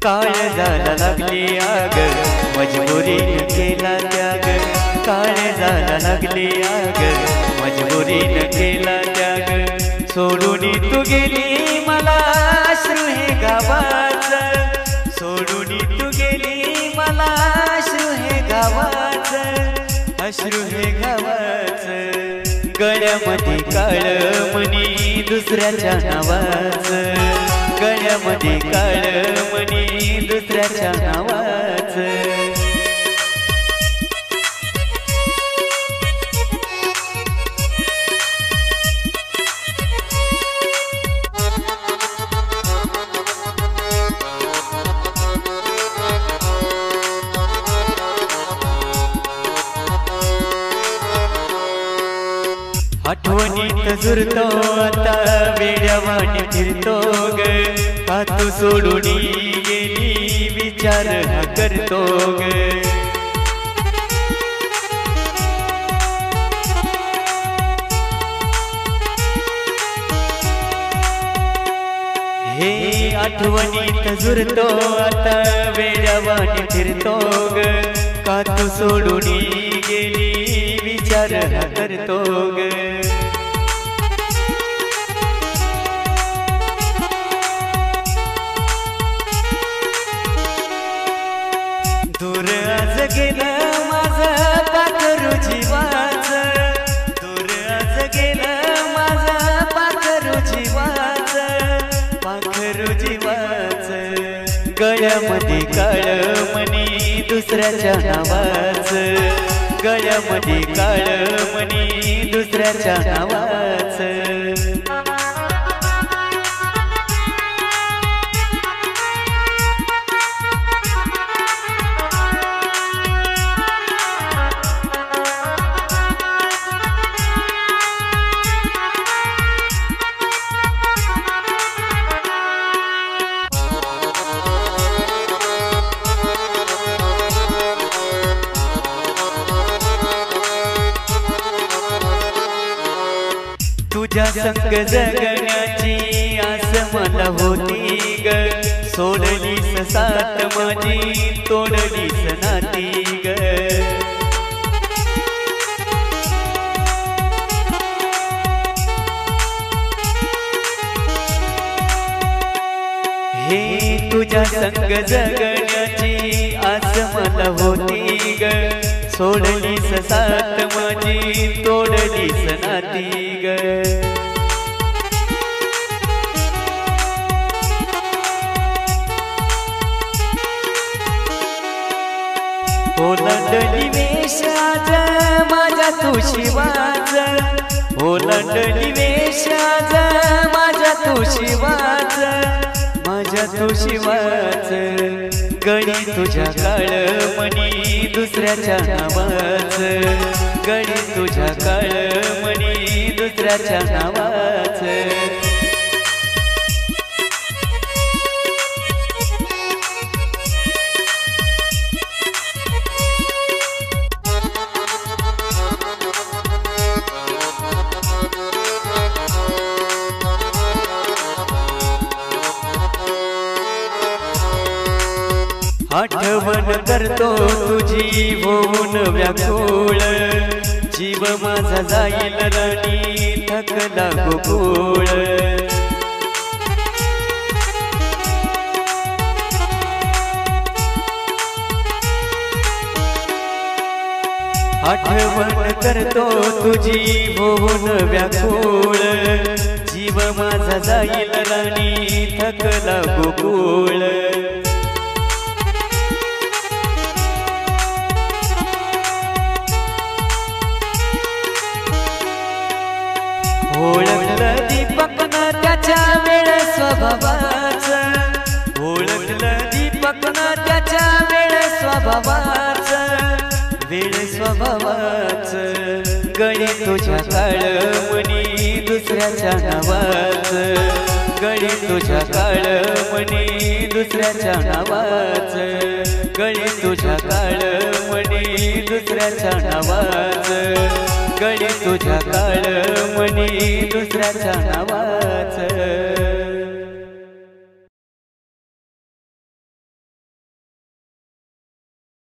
काळजाला लागली आग मजबुरीने केला त्याग, काळजाला लागली आग मजबुरीने केला त्याग। सोडून तू गेली मला अश्रू हे गावाचं, सोडून तू गेली मला अश्रू हे गावाचं, अश्रू हे गावाचं। गळ्यामध्ये काळमणी दुसऱ्याच्या नावाचं, गळ्यामध्ये काळमणी दुसऱ्याच्या नावाचं। आठवणीत झुरतो आता वेड्यावानी फिरतो ग, का तू सोडून गेली विचार हा करतो ग। हे आठवणीत झुरतो आता वेड्यावानी फिरतो ग, का तू सोडून गेली विचार हा करतो ग। दूर आज गेलं माझं पाखरू जीवाचं, दूर आज गेलं माझं पाखरू जीवाचं, पाखरू जीवाचं। गळ्यामध्ये काळमणी दुसऱ्याच्या नावाचं, गळ्यामध्ये काळमणी दुसऱ्याच्या नावाचं। तुझ्या संग जगण्याची आस मला होती ग, सोडलीस साथ माझी तोडलीस नाती ग। हे तुझ्या संग जगण्याची आस मला होती ग, सोडलीस साथ माझी तोडलीस नाती ग। ओलांडली वेश आज माझ्या तू शिवाचं, ओलांडली वेश आज माझ्या तू शिवाचं, माझ्या तू शिवाचं। गळी तुझ्या काळमणी दुसऱ्याच्या नावाचं, गळी तुझ्या काळमणी दुसऱ्याच्या नावाचं। आठवण करतो तुझी होऊन व्याकुळ, जीव माझा जाईल राणी थकला गोकुळ। आठवण करतो तुझी होऊन व्याकुळ, जीव माझा जाईल राणी थकला गोकुळ। ओळखलं दीपकनं त्याच्या वेळ स्वभावाचं, ओळखलं दीपकनं त्याच्या भावाच गळी तुझ्या काळमणी दुसऱ्याच्या नावाच गळी तुझ्या काळमणी दुसऱ्याच्या नावाच गळी तुझ्या काळमणी दुसऱ्याच्या नावाच गळी तुझ्या काळमणी दुसऱ्याच्या नावाच